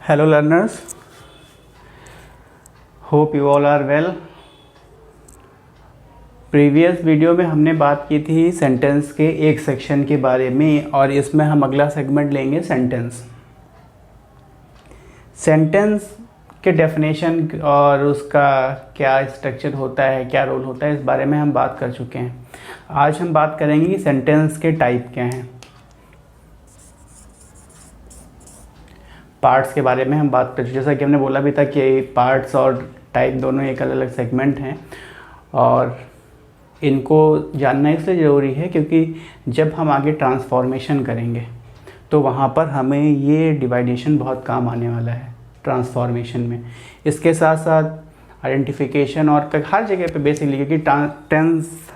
Hello learners, hope you all are well। Previous video में हमने बात की थी सेंटेंस के एक सेक्शन के बारे में और इसमें हम अगला सेगमेंट लेंगे सेंटेंस। सेंटेंस के डेफिनेशन और उसका क्या स्ट्रक्चर होता है, क्या रोल होता है, इस बारे में हम बात कर चुके हैं। आज हम बात करेंगे कि सेंटेंस के टाइप क्या हैं, पार्ट्स के बारे में हम बात कर चुके। जैसा कि हमने बोला भी था कि पार्ट्स और टाइप दोनों एक अलग अलग सेगमेंट हैं और इनको जानना इसलिए ज़रूरी है क्योंकि जब हम आगे ट्रांसफॉर्मेशन करेंगे तो वहाँ पर हमें ये डिवाइडेशन बहुत काम आने वाला है ट्रांसफॉर्मेशन में। इसके साथ साथ आइडेंटिफिकेशन और हर जगह पे बेसिकली, क्योंकि टेंस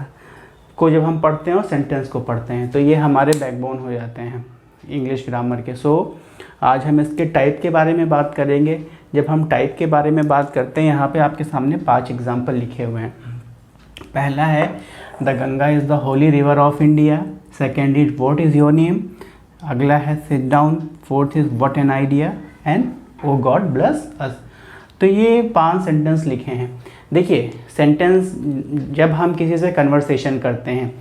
को जब हम पढ़ते हैं और सेंटेंस को पढ़ते हैं तो ये हमारे बैकबोन हो जाते हैं इंग्लिश ग्रामर के। आज हम इसके टाइप के बारे में बात करेंगे। जब हम टाइप के बारे में बात करते हैं, यहाँ पे आपके सामने 5 एग्जाम्पल लिखे हुए हैं। पहला है the Ganga is the holy river of India. Second is what is your name. अगला है sit down. Fourth is what an idea and oh God bless us. तो ये 5 सेंटेंस लिखे हैं। देखिए, सेंटेंस जब हम किसी से कन्वर्सेशन करते हैं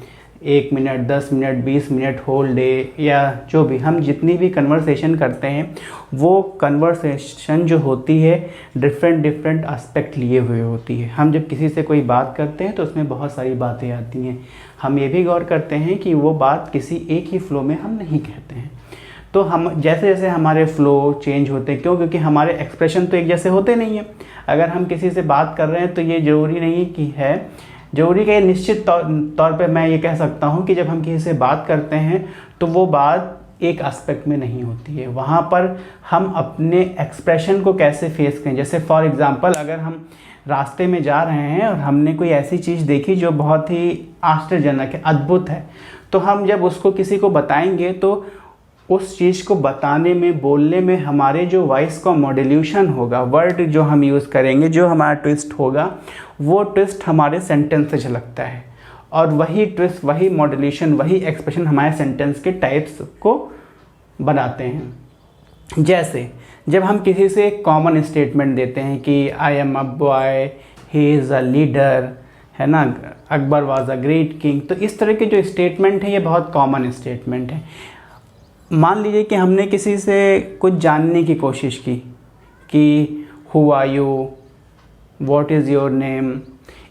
1 minute, 10 minute, 20 minute, whole day या जो भी, हम जितनी भी कन्वर्सेशन करते हैं वो कन्वर्सेशन जो होती है डिफरेंट एस्पेक्ट लिए हुए होती है। हम जब किसी से कोई बात करते हैं तो उसमें बहुत सारी बातें आती हैं। हम ये भी गौर करते हैं कि वो बात किसी एक ही फ्लो में हम नहीं कहते हैं। तो हम जैसे जैसे हमारे फ़्लो चेंज होते हैं, क्योंकि हमारे एक्सप्रेशन तो एक जैसे होते नहीं हैं। अगर हम किसी से बात कर रहे हैं तो ये ज़रूरी नहीं कि ज़रूरी कि निश्चित तौर पे मैं ये कह सकता हूँ कि जब हम किसी से बात करते हैं तो वो बात एक एस्पेक्ट में नहीं होती है। वहाँ पर हम अपने एक्सप्रेशन को कैसे फेस करें। जैसे फॉर एग्ज़ाम्पल, अगर हम रास्ते में जा रहे हैं और हमने कोई ऐसी चीज़ देखी जो बहुत ही आश्चर्यजनक है, अद्भुत है, तो हम जब उसको किसी को बताएंगे तो उस चीज़ को बताने में, बोलने में हमारे जो वॉइस का मॉड्यूलेशन होगा, वर्ड जो हम यूज़ करेंगे, जो हमारा ट्विस्ट होगा, वो ट्विस्ट हमारे सेंटेंस से झलकता है और वही ट्विस्ट, वही मॉड्यूलेशन, वही एक्सप्रेशन हमारे सेंटेंस के टाइप्स को बनाते हैं। जैसे जब हम किसी से एक कॉमन स्टेटमेंट देते हैं कि आई am a boy, he is a leader, है ना, Akbar was a great king, तो इस तरह के जो स्टेटमेंट है ये बहुत कॉमन स्टेटमेंट है। मान लीजिए कि हमने किसी से कुछ जानने की कोशिश की कि who are you, what is your name,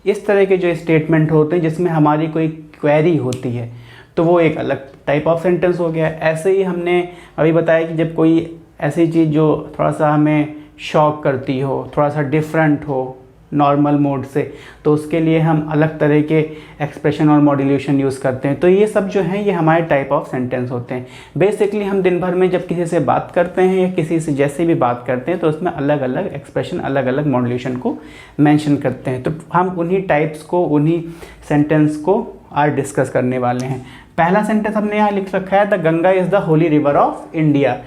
इस तरह के जो स्टेटमेंट होते हैं जिसमें हमारी कोई क्वेरी होती है, तो वो एक अलग टाइप ऑफ सेंटेंस हो गया। ऐसे ही हमने अभी बताया कि जब कोई ऐसी चीज़ जो थोड़ा सा हमें शॉक करती हो, थोड़ा सा डिफरेंट हो नॉर्मल मोड से, तो उसके लिए हम अलग तरह के एक्सप्रेशन और मॉड्यूलेशन यूज़ करते हैं। तो ये सब जो है ये हमारे टाइप ऑफ सेंटेंस होते हैं। बेसिकली हम दिन भर में जब किसी से बात करते हैं या किसी से जैसे भी बात करते हैं तो उसमें अलग अलग एक्सप्रेशन, अलग अलग मॉड्यूलेशन को मेंशन करते हैं। तो हम उन्हीं टाइप्स को, उन्हीं सेंटेंस को आज डिस्कस करने वाले हैं। पहला सेंटेंस हमने यहाँ लिख रखा है the Ganga is the holy river of India.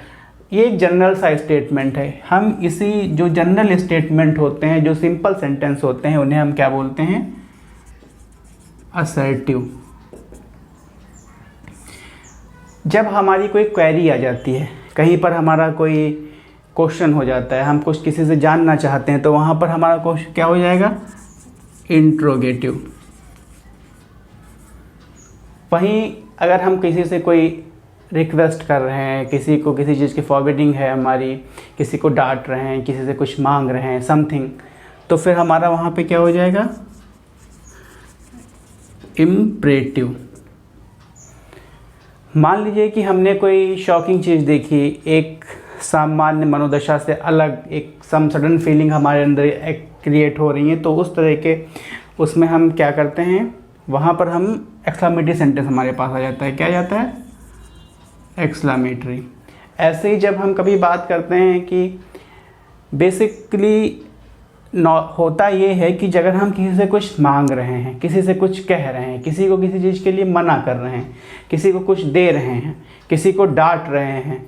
ये एक जनरल सा स्टेटमेंट है। हम इसी जो जनरल स्टेटमेंट होते हैं, जो सिंपल सेंटेंस होते हैं, उन्हें हम क्या बोलते हैं? असर्टिव। जब हमारी कोई क्वेरी आ जाती है, कहीं पर हमारा कोई क्वेश्चन हो जाता है, हम कुछ किसी से जानना चाहते हैं, तो वहाँ पर हमारा क्वेश्चन क्या हो जाएगा? इंट्रोगेटिव। वहीं अगर हम किसी से कोई रिक्वेस्ट कर रहे हैं, किसी को किसी चीज़ की फॉरवर्डिंग है हमारी, किसी को डांट रहे हैं, किसी से कुछ मांग रहे हैं समथिंग, तो फिर हमारा वहाँ पे क्या हो जाएगा? इम्परेटिव। मान लीजिए कि हमने कोई शॉकिंग चीज़ देखी, एक सामान्य मनोदशा से अलग एक सडन फीलिंग हमारे अंदर क्रिएट हो रही है, तो उस तरह के उसमें हम क्या करते हैं? वहाँ पर हम एक्सक्लेमेटरी सेंटेंस हमारे पास आ जाता है। क्या जाता है? एक्सक्लेमेटरी। ऐसे ही जब हम कभी बात करते हैं कि बेसिकली होता ये है कि अगर हम किसी से कुछ मांग रहे हैं, किसी से कुछ कह रहे हैं, किसी को किसी चीज़ के लिए मना कर रहे हैं, किसी को कुछ दे रहे हैं, किसी को डांट रहे हैं,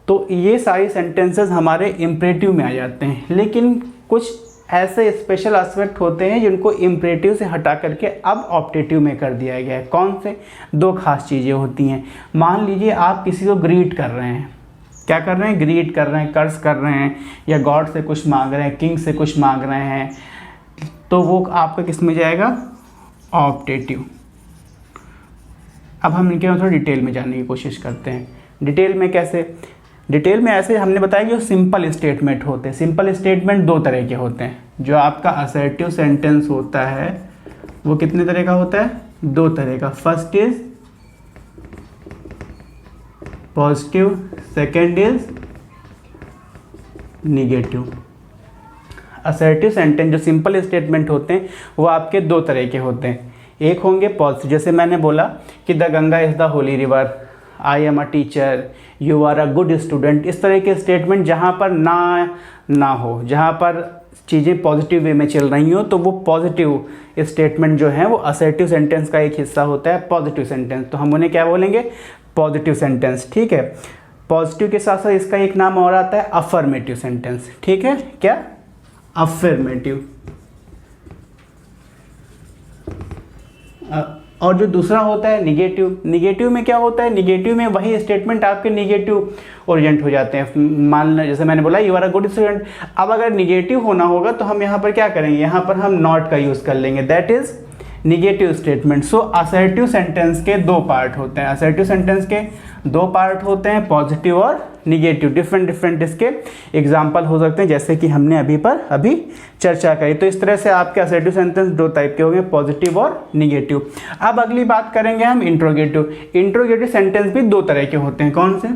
तो ये सारी सेंटेंसेस हमारे इम्परेटिव में आ जाते हैं। लेकिन कुछ ऐसे स्पेशल एस्पेक्ट होते हैं जिनको इम्परेटिव से हटा करके अब ऑप्टेटिव में कर दिया गया है। कौन से? 2 खास चीज़ें होती हैं। मान लीजिए आप किसी को ग्रीट कर रहे हैं, क्या कर रहे हैं, ग्रीट कर रहे हैं, कर्स कर रहे हैं, या गॉड से कुछ मांग रहे हैं, किंग से कुछ मांग रहे हैं, तो वो आपका किस में जाएगा, ऑप्टेटिव। अब हम इनके थोड़ा डिटेल में जानने की कोशिश करते हैं। डिटेल में कैसे, डिटेल में ऐसे हमने बताया कि जो सिंपल स्टेटमेंट होते हैं, सिंपल स्टेटमेंट दो तरह के होते हैं। जो आपका असर्टिव सेंटेंस होता है वो कितने तरह का होता है, दो तरह का। First is positive, second is negative. Assertive sentence जो सिंपल स्टेटमेंट होते हैं वो आपके दो तरह के होते हैं। एक होंगे पॉजिटिव, जैसे मैंने बोला कि the Ganga is the holy river, I am a teacher, you are a good student. इस तरह के स्टेटमेंट जहाँ पर ना हो, जहाँ पर चीज़ें पॉजिटिव वे में चल रही हो, तो वो पॉजिटिव स्टेटमेंट जो है वो असर्टिव सेंटेंस का एक हिस्सा होता है, पॉजिटिव सेंटेंस। तो हम उन्हें क्या बोलेंगे, पॉजिटिव सेंटेंस। ठीक है, पॉजिटिव के साथ साथ इसका एक नाम और आता है अफर्मेटिव सेंटेंस। ठीक है, क्या, अफर्मेटिव। और जो दूसरा होता है निगेटिव, निगेटिव में क्या होता है, निगेटिव में वही स्टेटमेंट आपके निगेटिव ओरिएंट हो जाते हैं। मान लो जैसे मैंने बोला you are a good student, अब अगर निगेटिव होना होगा तो हम यहाँ पर क्या करेंगे, यहाँ पर हम नॉट का यूज़ कर लेंगे, that is negative statement. So assertive sentence के दो पार्ट होते हैं, असर्टिव सेंटेंस के दो पार्ट होते हैं, पॉजिटिव और निगेटिव। डिफरेंट इसके एग्जाम्पल हो सकते हैं, जैसे कि हमने अभी चर्चा करी। तो इस तरह से आपके असर्टिव सेंटेंस दो टाइप के होंगे, पॉजिटिव और निगेटिव। अब अगली बात करेंगे हम इंट्रोगेटिव। इंट्रोगेटिव सेंटेंस भी दो तरह के होते हैं, कौन से,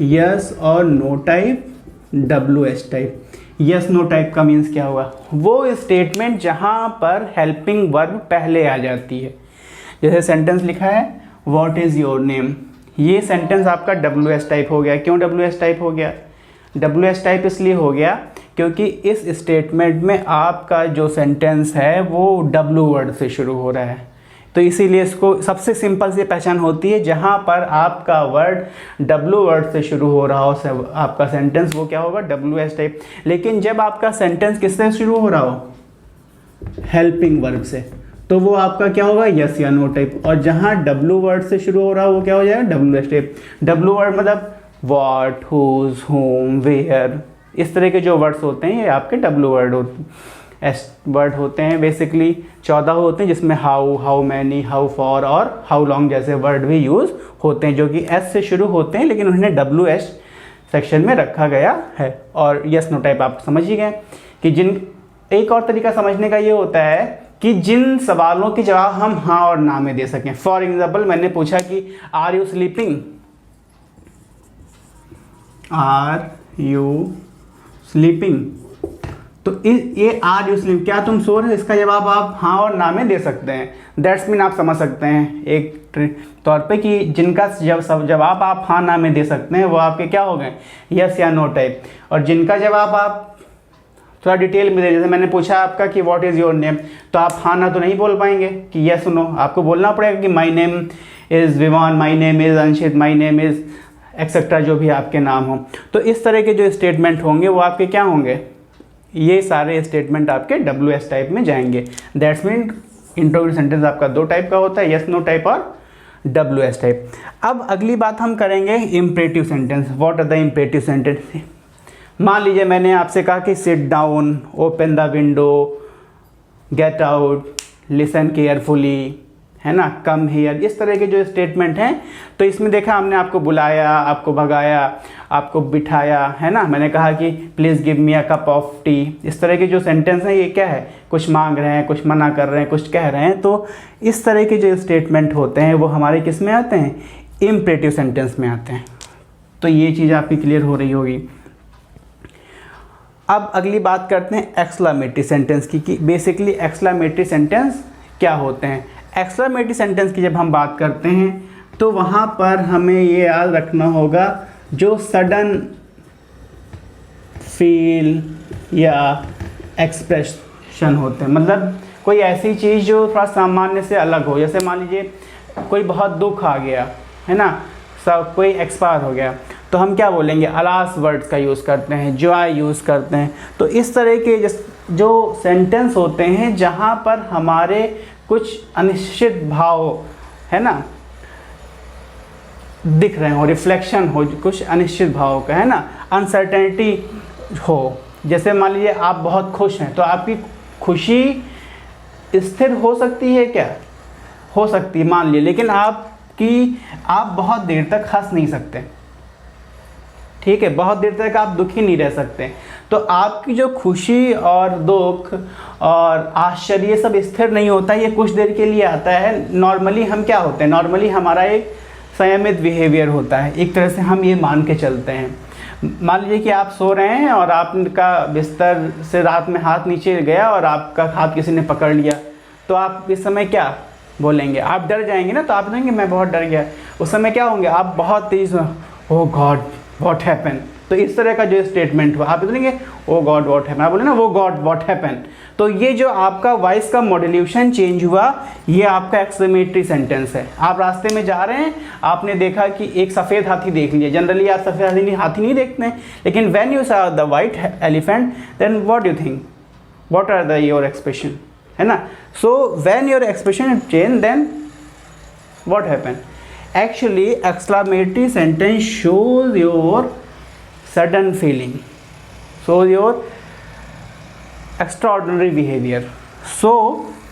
यस और no type, WS type. Yes no type का मीन्स क्या हुआ, वो स्टेटमेंट जहाँ पर हेल्पिंग वर्ब पहले आ जाती है। जैसे सेंटेंस लिखा है व्हाट इज़ योर नेम, ये सेंटेंस आपका WS टाइप हो गया। क्यों WS टाइप हो गया, WS टाइप इसलिए हो गया क्योंकि इस स्टेटमेंट में आपका जो सेंटेंस है वो W वर्ड से शुरू हो रहा है। तो इसीलिए इसको सबसे सिंपल सी पहचान होती है, जहाँ पर आपका वर्ड W वर्ड से शुरू हो रहा हो आपका सेंटेंस, वो क्या होगा, WS टाइप। लेकिन जब आपका सेंटेंस किससे शुरू हो रहा हो, हेल्पिंग वर्ब से, तो वो आपका क्या होगा, यस या नो टाइप। और जहाँ W वर्ड से शुरू हो रहा हो वो क्या हो जाएगा, WS टाइप। W वर्ड मतलब व्हाट, हुज, होम, वेयर, इस तरह के जो वर्ड्स होते हैं ये आपके W वर्ड होते हैं। एस वर्ड होते हैं बेसिकली 14 होते हैं, जिसमें how, how many, how for और हाउ लॉन्ग जैसे वर्ड भी यूज़ होते हैं, जो कि एस से शुरू होते हैं, लेकिन उन्हें WS सेक्शन में रखा गया है। और यस नो टाइप आप समझ ही गए कि जिन, एक और तरीका समझने का ये होता है कि जिन सवालों के जवाब हम हाँ और ना में दे सकें। फॉर एग्जाम्पल मैंने पूछा कि are you sleeping, are you sleeping, तो ये आर यू स्लीप, क्या तुम सो रहे हो, इसका जवाब आप हाँ और ना में दे सकते हैं। दैट्स मीन आप समझ सकते हैं एक तौर पे कि जिनका जवाब आप हाँ ना में दे सकते हैं वो आपके क्या हो गए, यस या नो टाइप। और जिनका जवाब आप थोड़ा डिटेल में दे, जैसे मैंने पूछा आपका कि व्हाट इज़ योर नेम, तो आप हाँ ना तो नहीं बोल पाएंगे कि यस नो, आपको बोलना पड़ेगा कि my name is Vivaan, my name is Anshit, my name is etcetera, जो भी आपके नाम हो। तो इस तरह के जो स्टेटमेंट होंगे वो आपके क्या होंगे, ये सारे स्टेटमेंट आपके WS टाइप में जाएंगे। दैट्स मीन इंट्रोगेटिव सेंटेंस आपका दो टाइप का होता है, यस नो टाइप और WS टाइप। अब अगली बात हम करेंगे imperative sentence. What are the imperative sentence. मान लीजिए मैंने आपसे कहा कि sit down, open the window, get out, listen carefully, है ना, कम हियर, इस तरह के जो स्टेटमेंट हैं, तो इसमें देखा हमने आपको बुलाया, आपको भगाया, आपको बिठाया, है ना, मैंने कहा कि please give me a cup of T. इस तरह के जो सेंटेंस हैं ये क्या है, कुछ मांग रहे हैं, कुछ मना कर रहे हैं, कुछ कह रहे हैं। तो इस तरह के जो स्टेटमेंट होते हैं वो हमारे किस में आते हैं, इम्परेटिव सेंटेंस में आते हैं। तो ये चीज़ आपकी क्लियर हो रही होगी। अब अगली बात करते हैं एक्सक्लेमेटरी सेंटेंस की, कि बेसिकली एक्सक्लेमेटरी सेंटेंस क्या होते हैं। एक्सक्लेमेटरी सेंटेंस की जब हम बात करते हैं तो वहाँ पर हमें ये याद रखना होगा जो सडन फील या एक्सप्रेशन होते हैं, मतलब कोई ऐसी चीज़ जो थोड़ा सामान्य से अलग हो। जैसे मान लीजिए कोई बहुत दुख आ गया, है ना, सब कोई एक्सपायर हो गया, तो हम क्या बोलेंगे, अलास वर्ड्स का यूज़ करते हैं, जॉय यूज़ करते हैं। तो इस तरह के जो सेंटेंस होते हैं जहाँ पर हमारे कुछ अनिश्चित भाव, है ना, दिख रहे हो, रिफ्लेक्शन हो कुछ अनिश्चित भाव का, है ना, अनसर्टेनिटी हो। जैसे मान लीजिए आप बहुत खुश हैं, तो आपकी खुशी स्थिर हो सकती है क्या? हो सकती है मान लीजिए, लेकिन आप बहुत देर तक हंस नहीं सकते, ठीक है, बहुत देर तक आप दुखी नहीं रह सकते। तो आपकी जो खुशी और दुख और आश्चर्य ये सब स्थिर नहीं होता, ये कुछ देर के लिए आता है। नॉर्मली हम क्या होते हैं, नॉर्मली हमारा एक संयमित बिहेवियर होता है, एक तरह से हम ये मान के चलते हैं। मान लीजिए कि आप सो रहे हैं और आपका बिस्तर से रात में हाथ नीचे गया और आपका हाथ किसी ने पकड़ लिया, तो आप इस समय क्या बोलेंगे? आप डर जाएंगे ना, तो आप बोलेंगे मैं बहुत डर गया। उस समय क्या होंगे? आप बहुत तेज, ओह गॉड व्हाट हैपन। तो इस तरह का जो स्टेटमेंट हुआ, आप बोलेंगे ओ गॉड व्हाट हैपन, आप बोले ना वो गॉड व्हाट हैपन। तो ये जो आपका वॉइस का मॉड्यूलेशन चेंज हुआ, ये आपका एक्सक्लेमेटरी सेंटेंस है। आप रास्ते में जा रहे हैं, आपने देखा कि एक सफ़ेद हाथी देख लिया। जनरली आप सफ़ेद हाथी नहीं देखते हैं, लेकिन when you saw the white elephant then what you think, what are the your expression, है ना। So when your expression change then what happen? Actually exclamatory sentence shows your sudden feeling, shows your extraordinary behavior. So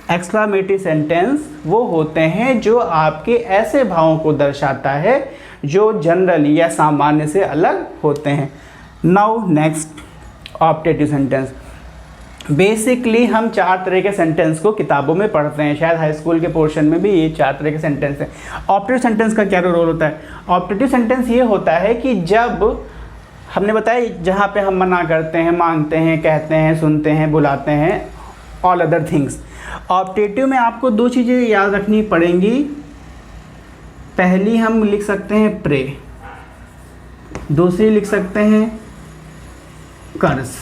exclamatory sentence वो होते हैं जो आपके ऐसे भावों को दर्शाता है जो जनरली या सामान्य से अलग होते हैं। Now next optative sentence. Basically हम 4 तरह के सेंटेंस को किताबों में पढ़ते हैं, शायद हाई स्कूल के पोर्शन में भी ये 4 तरह के सेंटेंस हैं। ऑप्टेटिव सेंटेंस का क्या रोल होता है? ऑप्टेटिव सेंटेंस ये होता है कि जब हमने बताया जहाँ पे हम मना करते हैं, मांगते हैं, कहते हैं, सुनते हैं, बुलाते हैं, ऑल अदर थिंग्स। ऑप्टेटिव में आपको 2 चीज़ें याद रखनी पड़ेंगी। पहली हम लिख सकते हैं प्रे, दूसरी लिख सकते हैं कर्स,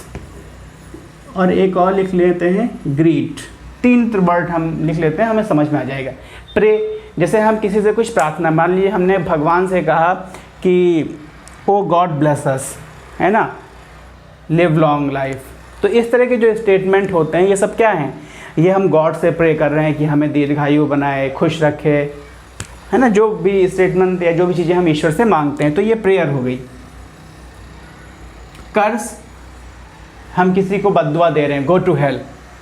और एक और लिख लेते हैं ग्रीट। 3 वर्ड हम लिख लेते हैं, हमें समझ में आ जाएगा। प्रे, जैसे हम किसी से कुछ प्रार्थना, मान लीजिए हमने भगवान से कहा कि ओ गॉड ब्लेस अस, है ना, लिव लॉन्ग लाइफ। तो इस तरह के जो स्टेटमेंट होते हैं ये सब क्या हैं? ये हम गॉड से प्रे कर रहे हैं कि हमें दीर्घायु बनाए, खुश रखे, है ना, जो भी स्टेटमेंट या जो भी चीज़ें हम ईश्वर से मांगते हैं, तो ये प्रेयर हो गई। कर्स, हम किसी को बद्दुआ दे रहे हैं, गो टू हेल,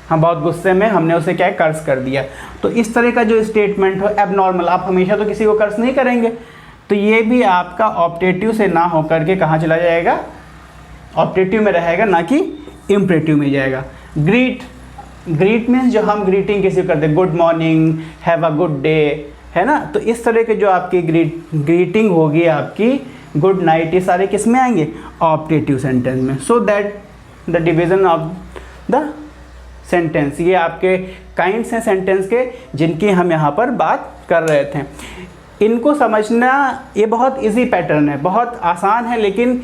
हम बहुत गुस्से में, हमने उसे क्या है, कर्स कर दिया। तो इस तरह का जो स्टेटमेंट हो एबनॉर्मल, आप हमेशा तो किसी को कर्स नहीं करेंगे, तो ये भी आपका ऑप्टेटिव से ना होकर के कहाँ चला जाएगा? ऑप्टेटिव में रहेगा, ना कि इम्परेटिव में जाएगा। ग्रीट, ग्रीट मीन्स जो हम ग्रीटिंग किसी को करते हैं, good morning, have a good day, है ना। तो इस तरह के जो आपकी ग्रीटिंग होगी, आपकी गुड नाइट, ये सारे किस में आएंगे? ऑप्टेटिव सेंटेंस में। So that the division of the sentence, ये आपके काइंड्स हैं सेंटेंस के जिनकी हम यहाँ पर बात कर रहे थे। इनको समझना ये बहुत इजी पैटर्न है, बहुत आसान है, लेकिन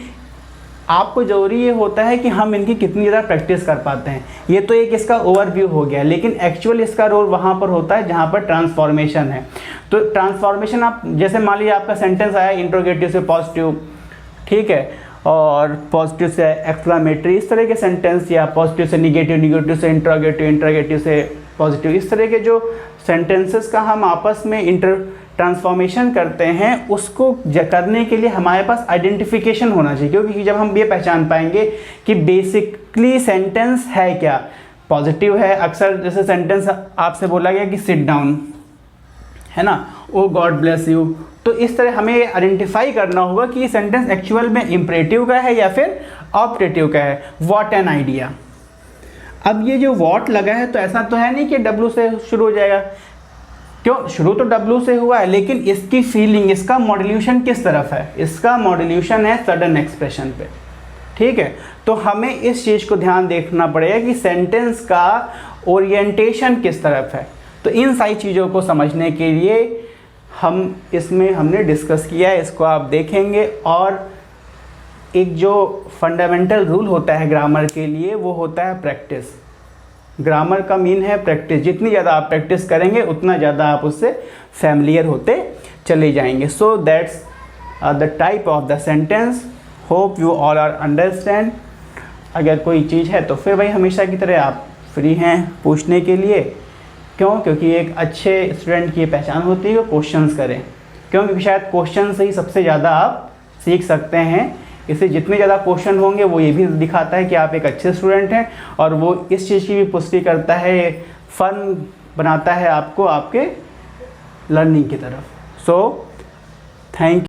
आपको ज़रूरी ये होता है कि हम इनकी कितनी ज़्यादा प्रैक्टिस कर पाते हैं। ये तो एक इसका ओवरव्यू हो गया, लेकिन एक्चुअल इसका रोल वहाँ पर होता है जहाँ पर ट्रांसफॉर्मेशन है। तो ट्रांसफॉर्मेशन, आप जैसे मान लीजिए आपका सेंटेंस आया इंट्रोगेटिव से पॉजिटिव, ठीक है, और पॉजिटिव से एक्सक्लेमेटरी, इस तरह के सेंटेंस, या पॉजिटिव से निगेटिव, निगेटिव से इंट्रोगेटिव, इंट्रोगेटिव से पॉजिटिव, इस तरह के जो सेंटेंसेस का हम आपस में ट्रांसफॉर्मेशन करते हैं, उसको करने के लिए हमारे पास आइडेंटिफिकेशन होना चाहिए। क्योंकि जब हम ये पहचान पाएंगे कि बेसिकली सेंटेंस है क्या, पॉजिटिव है, अक्सर जैसे सेंटेंस आपसे बोला गया कि सिट डाउन, है ना, ओ गॉड ब्लेस यू, तो इस तरह हमें आइडेंटिफाई करना होगा कि ये सेंटेंस एक्चुअल में इम्परेटिव का है या फिर ऑप्टेटिव का है। What an idea. अब ये जो व्हाट लगा है, तो ऐसा तो है नहीं कि डब्ल्यू से शुरू हो जाएगा, क्यों, शुरू तो डब्ल्यू से हुआ है, लेकिन इसकी फीलिंग, इसका मॉड्यूलेशन किस तरफ है? इसका मॉड्यूलेशन है सडन एक्सप्रेशन पे, ठीक है। तो हमें इस चीज़ को ध्यान देखना पड़ेगा कि सेंटेंस का ओरिएंटेशन किस तरफ है। तो इन सारी चीज़ों को समझने के लिए हमने डिस्कस किया है, इसको आप देखेंगे। और एक जो फंडामेंटल रूल होता है ग्रामर के लिए, वो होता है प्रैक्टिस। ग्रामर का मीन है प्रैक्टिस, जितनी ज़्यादा आप प्रैक्टिस करेंगे उतना ज़्यादा आप उससे फैमिलियर होते चले जाएंगे। So that's the type of the sentence. Hope you all are understand. अगर कोई चीज़ है तो फिर भाई हमेशा की तरह आप फ्री हैं पूछने के लिए। क्यों? क्योंकि एक अच्छे स्टूडेंट की पहचान होती है वो क्वेश्चंस करें। क्योंकि शायद क्वेश्चन से ही सबसे ज़्यादा आप सीख सकते हैं। इससे जितने ज़्यादा क्वेश्चन होंगे वो ये भी दिखाता है कि आप एक अच्छे स्टूडेंट हैं, और वो इस चीज़ की भी पुष्टि करता है, फन बनाता है आपको आपके लर्निंग की तरफ। So thank